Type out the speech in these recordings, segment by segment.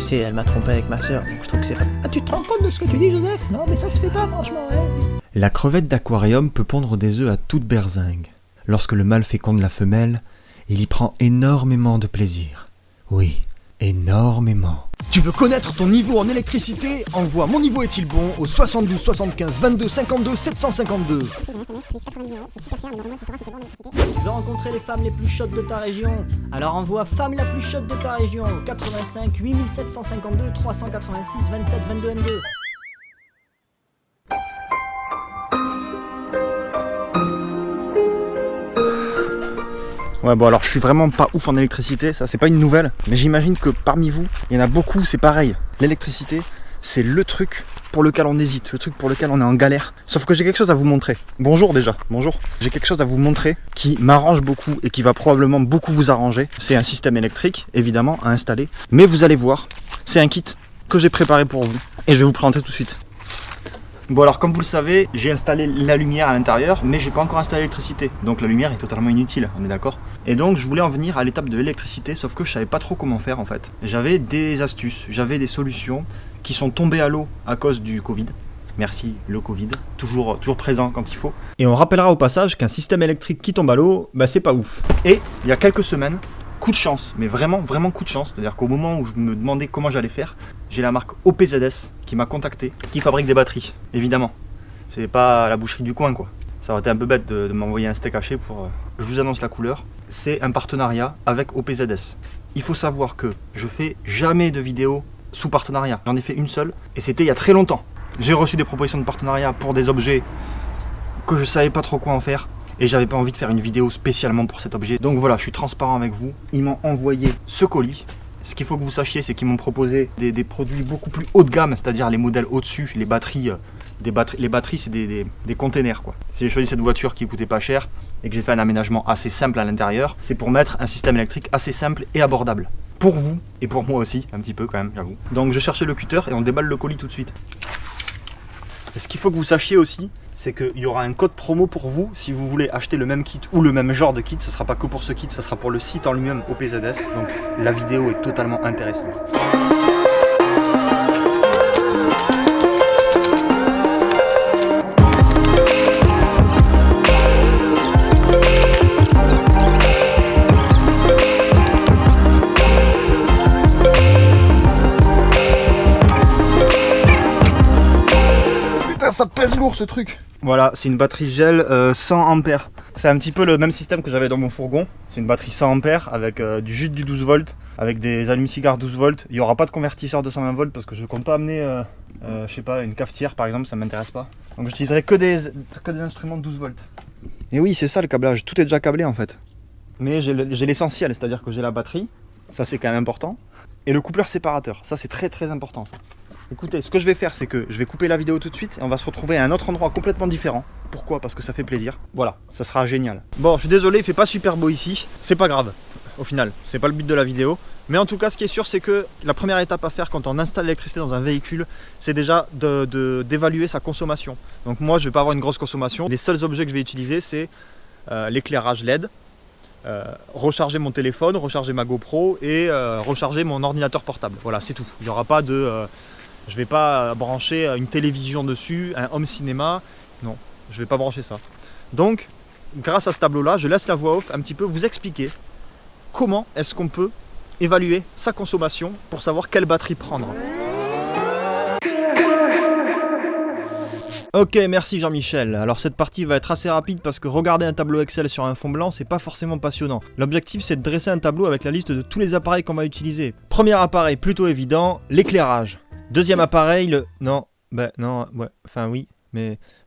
sais, elle m'a trompé avec ma sœur, donc je trouve que c'est... Ah, tu te rends compte de ce que tu dis, Joseph? Non, mais ça se fait pas, franchement, ouais. La crevette d'aquarium peut pondre des œufs à toute berzingue. Lorsque le mâle féconde la femelle, il y prend énormément de plaisir. Oui, énormément. Tu veux connaître ton niveau en électricité? Envoie Mon niveau est-il bon au 72 75 22 52 752. Tu veux rencontrer les femmes les plus chaudes de ta région? Alors envoie femme la plus chaude de ta région au 85 8752 386 27 22 22. Ouais, bon, alors je suis vraiment pas ouf en électricité, ça c'est pas une nouvelle, mais j'imagine que parmi vous, il y en a beaucoup, c'est pareil. L'électricité, c'est le truc pour lequel on hésite, le truc pour lequel on est en galère. Sauf que j'ai quelque chose à vous montrer. Bonjour déjà, bonjour. J'ai quelque chose à vous montrer qui m'arrange beaucoup et qui va probablement beaucoup vous arranger. C'est un système électrique, évidemment, à installer. Mais vous allez voir, c'est un kit que j'ai préparé pour vous. Et je vais vous présenter tout de suite. Bon, alors comme vous le savez, j'ai installé la lumière à l'intérieur, mais j'ai pas encore installé l'électricité. Donc la lumière est totalement inutile, on est d'accord? Et donc je voulais en venir à l'étape de l'électricité, sauf que je savais pas trop comment faire en fait. J'avais des astuces, j'avais des solutions qui sont tombées à l'eau à cause du Covid. Merci le Covid, toujours présent quand il faut. Et on rappellera au passage qu'un système électrique qui tombe à l'eau, bah c'est pas ouf. Et il y a quelques semaines, coup de chance, mais vraiment coup de chance, c'est-à-dire qu'au moment où je me demandais comment j'allais faire, j'ai la marque OPZS qui m'a contacté, qui fabrique des batteries, évidemment. C'est pas la boucherie du coin quoi. Ça aurait été un peu bête de m'envoyer un steak haché pour... Je vous annonce la couleur. C'est un partenariat avec OPZS. Il faut savoir que je fais jamais de vidéos sous partenariat. J'en ai fait une seule et c'était il y a très longtemps. J'ai reçu des propositions de partenariat pour des objets que je savais pas trop quoi en faire. Et j'avais pas envie de faire une vidéo spécialement pour cet objet. Donc voilà, je suis transparent avec vous. Ils m'ont envoyé ce colis. Ce qu'il faut que vous sachiez, c'est qu'ils m'ont proposé des produits beaucoup plus haut de gamme, c'est-à-dire les modèles au-dessus, les batteries. Les batteries, c'est des containers quoi. Si j'ai choisi cette voiture qui coûtait pas cher et que j'ai fait un aménagement assez simple à l'intérieur, c'est pour mettre un système électrique assez simple et abordable. Pour vous et pour moi aussi, un petit peu quand même, j'avoue. Donc je cherchais le cutter et on déballe le colis tout de suite. Et ce qu'il faut que vous sachiez aussi, c'est qu'il y aura un code promo pour vous si vous voulez acheter le même kit ou le même genre de kit. Ce ne sera pas que pour ce kit, ce sera pour le site en lui-même OPZS. Donc la vidéo est totalement intéressante. Ça pèse lourd ce truc. Voilà, c'est une batterie gel 100 ampères. C'est un petit peu le même système que j'avais dans mon fourgon. C'est une batterie 100 ampères avec juste du 12 volts, avec des allumes-cigares 12 volts. Il n'y aura pas de convertisseur 220 volts parce que je ne compte pas amener, je sais pas, une cafetière par exemple, ça ne m'intéresse pas. Donc j'utiliserai que des instruments de 12 volts. Et oui, c'est ça le câblage, tout est déjà câblé en fait. Mais j'ai l'essentiel, c'est-à-dire que j'ai la batterie, ça c'est quand même important, et le coupleur séparateur, ça c'est très important ça. Écoutez, ce que je vais faire, c'est que je vais couper la vidéo tout de suite et on va se retrouver à un autre endroit complètement différent. Pourquoi? Parce que ça fait plaisir. Voilà, ça sera génial. Bon, je suis désolé, il fait pas super beau ici. C'est pas grave, au final. C'est pas le but de la vidéo. Mais en tout cas, ce qui est sûr, c'est que la première étape à faire quand on installe l'électricité dans un véhicule, c'est déjà d'évaluer sa consommation. Donc moi, je vais pas avoir une grosse consommation. Les seuls objets que je vais utiliser, c'est l'éclairage LED, recharger mon téléphone, recharger ma GoPro et recharger mon ordinateur portable. Voilà, c'est tout. Il n'y aura pas de... je vais pas brancher une télévision dessus, un home cinéma. Non, je vais pas brancher ça. Donc, grâce à ce tableau-là, je laisse la voix off un petit peu vous expliquer comment est-ce qu'on peut évaluer sa consommation pour savoir quelle batterie prendre. Ok, merci Jean-Michel. Alors cette partie va être assez rapide parce que regarder un tableau Excel sur un fond blanc, c'est pas forcément passionnant. L'objectif, c'est de dresser un tableau avec la liste de tous les appareils qu'on va utiliser. Premier appareil plutôt évident, l'éclairage. Deuxième appareil,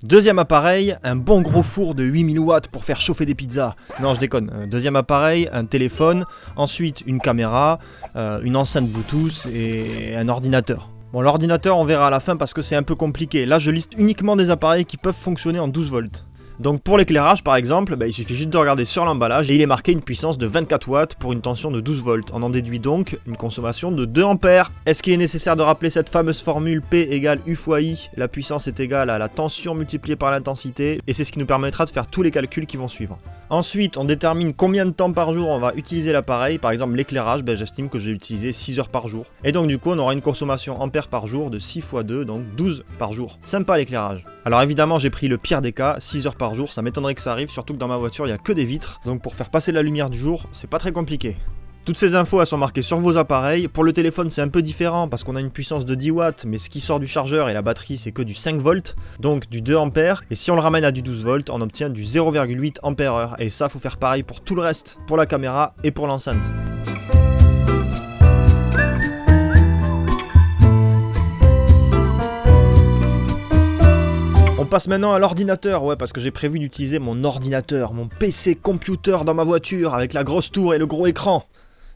Deuxième appareil, un bon gros four de 8000 watts pour faire chauffer des pizzas. Non, je déconne. Deuxième appareil, un téléphone. Ensuite, une caméra, une enceinte Bluetooth et un ordinateur. Bon, l'ordinateur, on verra à la fin parce que c'est un peu compliqué. Là, je liste uniquement des appareils qui peuvent fonctionner en 12 volts. Donc pour l'éclairage par exemple, il suffit juste de regarder sur l'emballage et il est marqué une puissance de 24 watts pour une tension de 12 volts. On en déduit donc une consommation de 2 ampères. Est-ce qu'il est nécessaire de rappeler cette fameuse formule P égale U fois I? La puissance est égale à la tension multipliée par l'intensité et c'est ce qui nous permettra de faire tous les calculs qui vont suivre. Ensuite, on détermine combien de temps par jour on va utiliser l'appareil. Par exemple l'éclairage, j'estime que j'ai utilisé 6 heures par jour. Et donc du coup on aura une consommation ampères par jour de 6 fois 2, donc 12 par jour. Sympa l'éclairage. Alors évidemment j'ai pris le pire des cas, 6 heures par jour, ça m'étonnerait que ça arrive, surtout que dans ma voiture il n'y a que des vitres, donc pour faire passer la lumière du jour, c'est pas très compliqué. Toutes ces infos elles sont marquées sur vos appareils. Pour le téléphone c'est un peu différent parce qu'on a une puissance de 10 watts, mais ce qui sort du chargeur et la batterie c'est que du 5 volts, donc du 2 ampères, et si on le ramène à du 12 volts, on obtient du 0,8 ampères heure, et ça faut faire pareil pour tout le reste, pour la caméra et pour l'enceinte. On passe maintenant à l'ordinateur, parce que j'ai prévu d'utiliser mon ordinateur, mon PC computer dans ma voiture avec la grosse tour et le gros écran.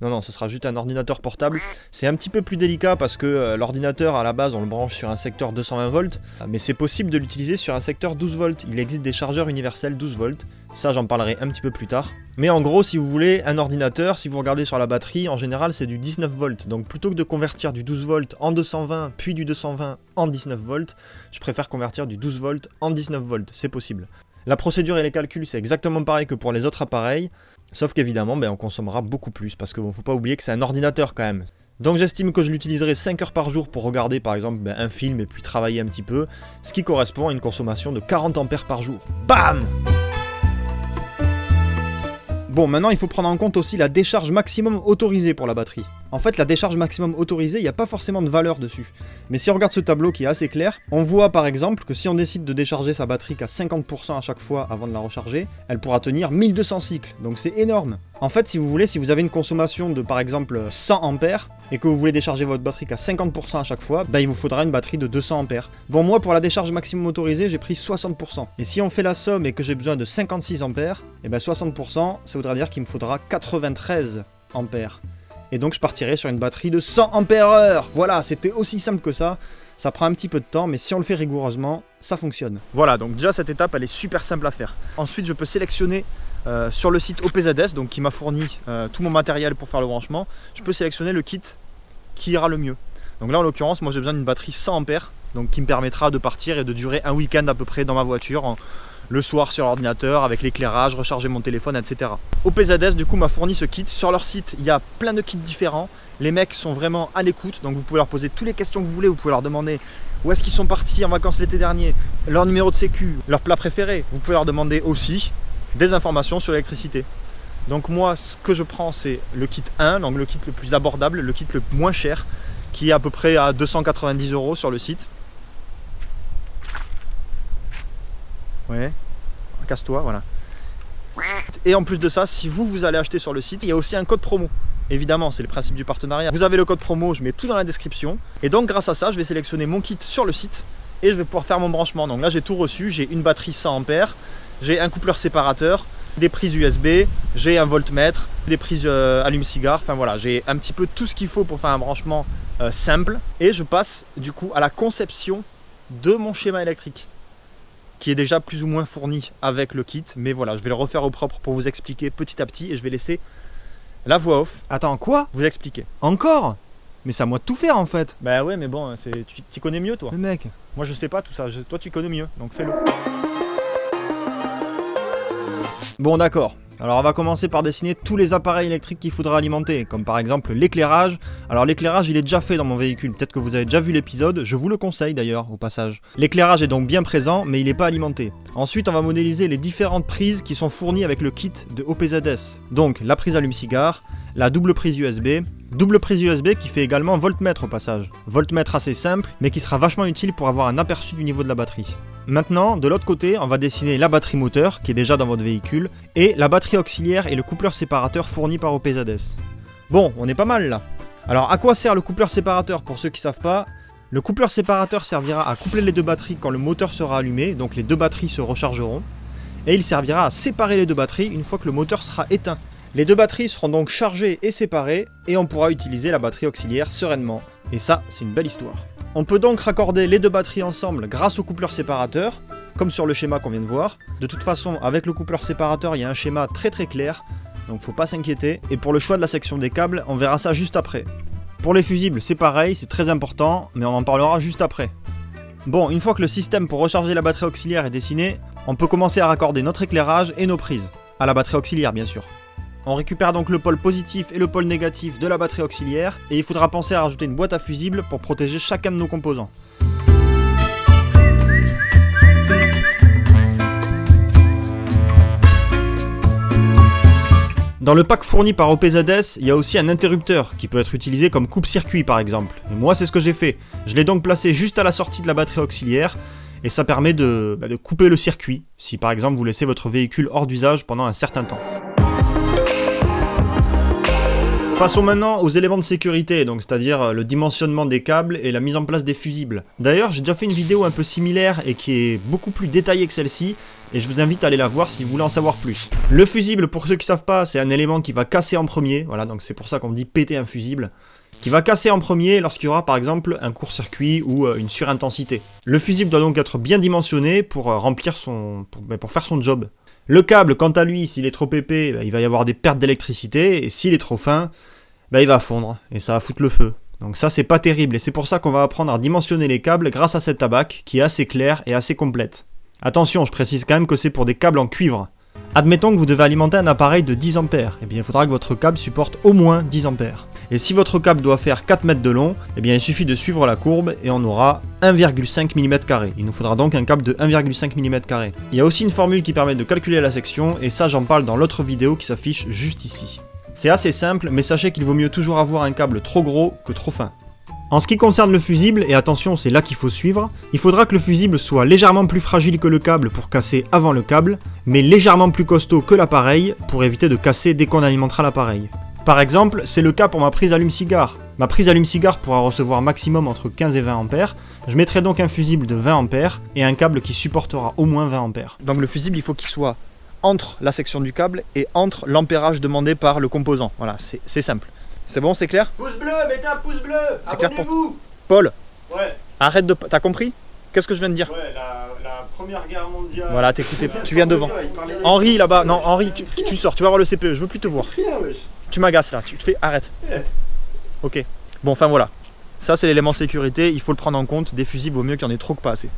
Non, ce sera juste un ordinateur portable. C'est un petit peu plus délicat parce que l'ordinateur, à la base, on le branche sur un secteur 220 volts, mais c'est possible de l'utiliser sur un secteur 12 volts. Il existe des chargeurs universels 12 volts. Ça, j'en parlerai un petit peu plus tard. Mais en gros, si vous voulez un ordinateur, si vous regardez sur la batterie, en général, c'est du 19 volts. Donc plutôt que de convertir du 12 volts en 220, puis du 220 en 19 volts, je préfère convertir du 12 volts en 19 volts. C'est possible. La procédure et les calculs, c'est exactement pareil que pour les autres appareils. Sauf qu'évidemment, on consommera beaucoup plus, parce qu'il ne faut pas oublier que c'est un ordinateur quand même. Donc j'estime que je l'utiliserai 5 heures par jour pour regarder par exemple un film et puis travailler un petit peu, ce qui correspond à une consommation de 40 ampères par jour. BAM! Bon, maintenant il faut prendre en compte aussi la décharge maximum autorisée pour la batterie. En fait, la décharge maximum autorisée, il n'y a pas forcément de valeur dessus. Mais si on regarde ce tableau qui est assez clair, on voit par exemple que si on décide de décharger sa batterie qu'à 50% à chaque fois avant de la recharger, elle pourra tenir 1200 cycles, donc c'est énorme. En fait, si vous voulez, si vous avez une consommation de par exemple 100 ampères, et que vous voulez décharger votre batterie qu'à 50% à chaque fois, il vous faudra une batterie de 200 ampères. Bon, moi pour la décharge maximum autorisée, j'ai pris 60%. Et si on fait la somme et que j'ai besoin de 56 ampères, 60%, ça voudra dire qu'il me faudra 93 ampères. Et donc je partirai sur une batterie de 100 ampères-heure. Voilà, c'était aussi simple que ça. Ça prend un petit peu de temps, mais si on le fait rigoureusement, ça fonctionne. Voilà, donc déjà cette étape, elle est super simple à faire. Ensuite, je peux sélectionner sur le site OPZS, donc qui m'a fourni tout mon matériel pour faire le branchement. Je peux sélectionner le kit qui ira le mieux. Donc là, en l'occurrence, moi j'ai besoin d'une batterie 100 ampères, donc qui me permettra de partir et de durer un week-end à peu près dans ma voiture, le soir sur l'ordinateur, avec l'éclairage, recharger mon téléphone, etc. OPZS du coup m'a fourni ce kit. Sur leur site, il y a plein de kits différents. Les mecs sont vraiment à l'écoute, donc vous pouvez leur poser toutes les questions que vous voulez. Vous pouvez leur demander où est-ce qu'ils sont partis en vacances l'été dernier, leur numéro de sécu, leur plat préféré. Vous pouvez leur demander aussi des informations sur l'électricité. Donc moi, ce que je prends, c'est le kit 1, donc le kit le plus abordable, le kit le moins cher, qui est à peu près à 290 € sur le site. Ouais, casse-toi, voilà. Et en plus de ça, si vous allez acheter sur le site, il y a aussi un code promo. Évidemment, c'est le principe du partenariat. Vous avez le code promo, je mets tout dans la description. Et donc grâce à ça, je vais sélectionner mon kit sur le site et je vais pouvoir faire mon branchement. Donc là, j'ai tout reçu, j'ai une batterie 100 ampères, j'ai un coupleur séparateur, des prises USB, j'ai un voltmètre, des prises allume-cigare, enfin voilà, j'ai un petit peu tout ce qu'il faut pour faire un branchement simple. Et je passe du coup à la conception de mon schéma électrique, qui est déjà plus ou moins fourni avec le kit, mais voilà, je vais le refaire au propre pour vous expliquer petit à petit et je vais laisser la voix off. Attends, quoi? Vous expliquer. Encore? Mais c'est à moi de tout faire en fait. Bah ouais, mais bon, tu connais mieux toi. Le mec. Moi je sais pas tout ça, toi tu connais mieux, donc fais-le. Bon d'accord, alors on va commencer par dessiner tous les appareils électriques qu'il faudra alimenter, comme par exemple l'éclairage. Alors l'éclairage il est déjà fait dans mon véhicule, peut-être que vous avez déjà vu l'épisode, je vous le conseille d'ailleurs au passage. L'éclairage est donc bien présent, mais il n'est pas alimenté. Ensuite on va modéliser les différentes prises qui sont fournies avec le kit de OPZS. Donc la prise allume-cigare, la double prise USB qui fait également voltmètre au passage. Voltmètre assez simple, mais qui sera vachement utile pour avoir un aperçu du niveau de la batterie. Maintenant, de l'autre côté, on va dessiner la batterie moteur, qui est déjà dans votre véhicule, et la batterie auxiliaire et le coupleur séparateur fourni par OPZS. Bon, on est pas mal là. Alors, à quoi sert le coupleur séparateur pour ceux qui savent pas? Le coupleur séparateur servira à coupler les deux batteries quand le moteur sera allumé, donc les deux batteries se rechargeront, et il servira à séparer les deux batteries une fois que le moteur sera éteint. Les deux batteries seront donc chargées et séparées, et on pourra utiliser la batterie auxiliaire sereinement. Et ça, c'est une belle histoire. On peut donc raccorder les deux batteries ensemble grâce au coupleur séparateur, comme sur le schéma qu'on vient de voir. De toute façon, avec le coupleur séparateur, il y a un schéma très clair, donc faut pas s'inquiéter. Et pour le choix de la section des câbles, on verra ça juste après. Pour les fusibles, c'est pareil, c'est très important, mais on en parlera juste après. Bon, une fois que le système pour recharger la batterie auxiliaire est dessiné, on peut commencer à raccorder notre éclairage et nos prises. À la batterie auxiliaire, bien sûr. On récupère donc le pôle positif et le pôle négatif de la batterie auxiliaire, et il faudra penser à rajouter une boîte à fusibles pour protéger chacun de nos composants. Dans le pack fourni par OPZS, il y a aussi un interrupteur qui peut être utilisé comme coupe-circuit par exemple. Et moi c'est ce que j'ai fait. Je l'ai donc placé juste à la sortie de la batterie auxiliaire et ça permet de couper le circuit si par exemple vous laissez votre véhicule hors d'usage pendant un certain temps. Passons maintenant aux éléments de sécurité, donc c'est-à-dire le dimensionnement des câbles et la mise en place des fusibles. D'ailleurs, j'ai déjà fait une vidéo un peu similaire et qui est beaucoup plus détaillée que celle-ci, et je vous invite à aller la voir si vous voulez en savoir plus. Le fusible, pour ceux qui ne savent pas, c'est un élément qui va casser en premier, voilà, donc c'est pour ça qu'on dit péter un fusible, qui va casser en premier lorsqu'il y aura par exemple un court-circuit ou une surintensité. Le fusible doit donc être bien dimensionné pour remplir pour faire son job. Le câble, quant à lui, s'il est trop épais, il va y avoir des pertes d'électricité, et s'il est trop fin, il va fondre, et ça va foutre le feu. Donc ça, c'est pas terrible, et c'est pour ça qu'on va apprendre à dimensionner les câbles grâce à cette tabac, qui est assez claire et assez complète. Attention, je précise quand même que c'est pour des câbles en cuivre. Admettons que vous devez alimenter un appareil de 10 A, eh bien il faudra que votre câble supporte au moins 10 A. Et si votre câble doit faire 4 mètres de long, eh bien il suffit de suivre la courbe et on aura 1,5 mm². Il nous faudra donc un câble de 1,5 mm². Il y a aussi une formule qui permet de calculer la section, et ça j'en parle dans l'autre vidéo qui s'affiche juste ici. C'est assez simple, mais sachez qu'il vaut mieux toujours avoir un câble trop gros que trop fin. En ce qui concerne le fusible, et attention c'est là qu'il faut suivre, il faudra que le fusible soit légèrement plus fragile que le câble pour casser avant le câble, mais légèrement plus costaud que l'appareil pour éviter de casser dès qu'on alimentera l'appareil. Par exemple, c'est le cas pour ma prise allume-cigare. Ma prise allume-cigare pourra recevoir maximum entre 15 et 20 A, je mettrai donc un fusible de 20 A et un câble qui supportera au moins 20 A. Donc le fusible, il faut qu'il soit entre la section du câble et entre l'ampérage demandé par le composant. Voilà, c'est simple. C'est bon, c'est clair? Pouce bleu, mettez un pouce bleu. C'est clair pour Abonnez-vous. Paul, Ouais, arrête de... T'as compris? Qu'est-ce que je viens de dire? ouais, la première guerre mondiale. Voilà, t'écoutais, tu viens devant. Henri là-bas, non Henri, tu sors, tu vas voir le CPE, je veux plus te voir. Tu m'agaces là, tu te fais, arrête. Ok, bon enfin voilà. Ça c'est l'élément sécurité, il faut le prendre en compte, des fusibles vaut mieux qu'il y en ait trop que pas assez.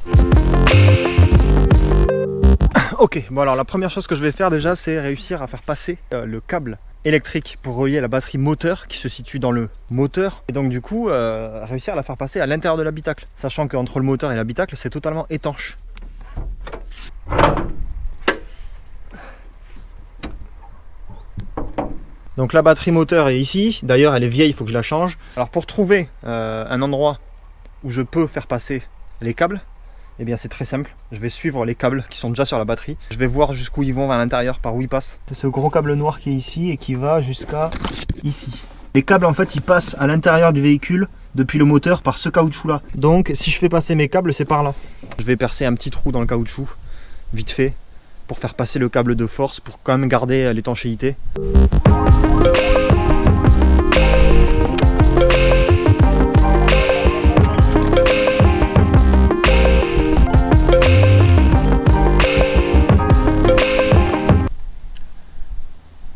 Ok, bon alors la première chose que je vais faire déjà c'est réussir à faire passer le câble électrique pour relier la batterie moteur qui se situe dans le moteur, et donc du coup réussir à la faire passer à l'intérieur de l'habitacle, sachant qu'entre le moteur et l'habitacle c'est totalement étanche. Donc la batterie moteur est ici, d'ailleurs elle est vieille, il faut que je la change. Alors pour trouver un endroit où je peux faire passer les câbles, eh bien c'est très simple, je vais suivre les câbles qui sont déjà sur la batterie. Je vais voir jusqu'où ils vont à l'intérieur, par où ils passent. C'est ce gros câble noir qui est ici et qui va jusqu'à ici. Les câbles en fait ils passent à l'intérieur du véhicule depuis le moteur par ce caoutchouc là. Donc si je fais passer mes câbles c'est par là. Je vais percer un petit trou dans le caoutchouc, vite fait, pour faire passer le câble de force, pour quand même garder l'étanchéité.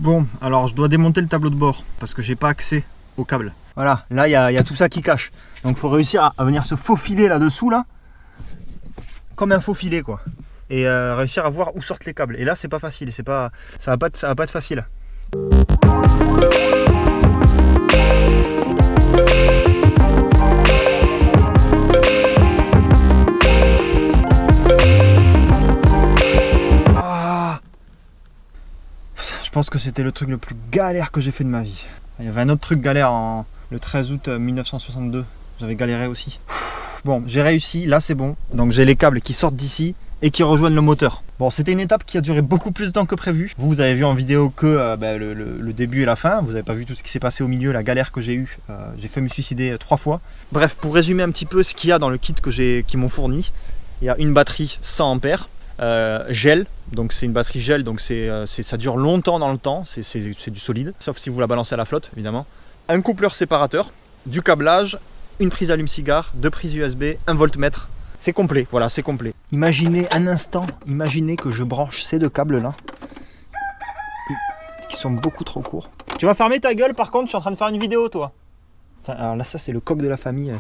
Bon, alors je dois démonter le tableau de bord parce que j'ai pas accès au câble. Voilà, là il y a tout ça qui cache. Donc il faut réussir à venir se faufiler là-dessous là, comme un faux filet quoi. Et réussir à voir où sortent les câbles. Et là c'est pas facile, ça va pas être facile. Je pense que c'était le truc le plus galère que j'ai fait de ma vie. Il y avait un autre truc galère le 13 août 1962. J'avais galéré aussi. Bon, j'ai réussi, là c'est bon. Donc j'ai les câbles qui sortent d'ici et qui rejoignent le moteur. Bon, c'était une étape qui a duré beaucoup plus de temps que prévu. Vous avez vu en vidéo que le début et la fin. Vous n'avez pas vu tout ce qui s'est passé au milieu, la galère que j'ai eue. J'ai fait me suicider 3 fois. Bref, pour résumer un petit peu ce qu'il y a dans le kit qu'ils m'ont fourni. Il y a une batterie 100 A, gel. Donc c'est une batterie gel, donc ça dure longtemps dans le temps. C'est du solide, sauf si vous la balancez à la flotte, évidemment. Un coupleur séparateur, du câblage, une prise allume-cigare, 2 prises USB, un voltmètre. C'est complet, voilà, c'est complet. Imaginez un instant, imaginez que je branche ces deux câbles là, qui sont beaucoup trop courts. Tu vas fermer ta gueule par contre, je suis en train de faire une vidéo toi. Alors là, ça c'est le coq de la famille,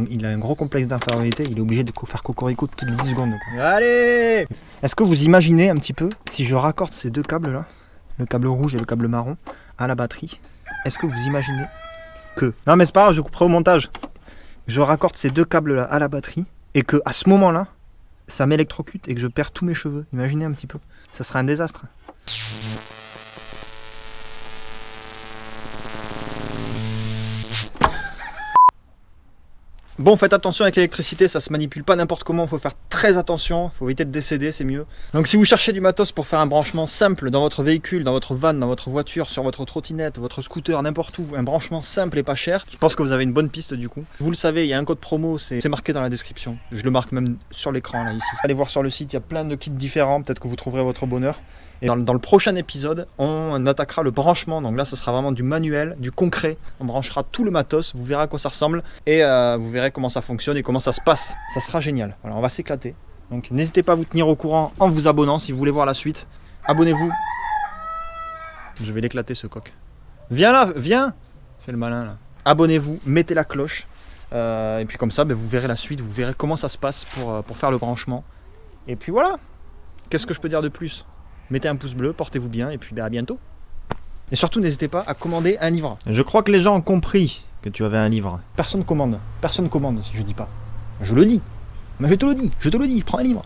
il a un gros complexe d'infériorité, il est obligé de faire cocorico toutes les 10 secondes. Quoi. Allez! Est-ce que vous imaginez un petit peu, si je raccorde ces deux câbles là, le câble rouge et le câble marron, à la batterie, est-ce que vous imaginez que... Non mais c'est pas grave, je couperai au montage. Je raccorde ces deux câbles là à la batterie, et que à ce moment là, ça m'électrocute et que je perds tous mes cheveux. Imaginez un petit peu, ça serait un désastre. Bon, faites attention avec l'électricité, ça se manipule pas n'importe comment, il faut faire très attention, il faut éviter de décéder, c'est mieux. Donc si vous cherchez du matos pour faire un branchement simple dans votre véhicule, dans votre van, dans votre voiture, sur votre trottinette, votre scooter, n'importe où, un branchement simple et pas cher, je pense que vous avez une bonne piste du coup. Vous le savez, il y a un code promo, c'est marqué dans la description. Je le marque même sur l'écran là, ici. Allez voir sur le site, il y a plein de kits différents, peut-être que vous trouverez votre bonheur. Et dans le prochain épisode, on attaquera le branchement. Donc là, ce sera vraiment du manuel, du concret. On branchera tout le matos, vous verrez à quoi ça ressemble. Et vous verrez comment ça fonctionne et comment ça se passe. Ça sera génial. Voilà, on va s'éclater. Donc n'hésitez pas à vous tenir au courant en vous abonnant si vous voulez voir la suite. Abonnez-vous. Je vais l'éclater ce coq. Viens là, viens. Fais le malin là. Abonnez-vous, mettez la cloche. Et puis comme ça, vous verrez la suite. Vous verrez comment ça se passe pour faire le branchement. Et puis voilà. Qu'est-ce que je peux dire de plus ? Mettez un pouce bleu, portez-vous bien et puis à bientôt. Et surtout, n'hésitez pas à commander un livre. Je crois que les gens ont compris que tu avais un livre. Personne commande si je dis pas. Je le dis. Mais je te le dis, prends un livre.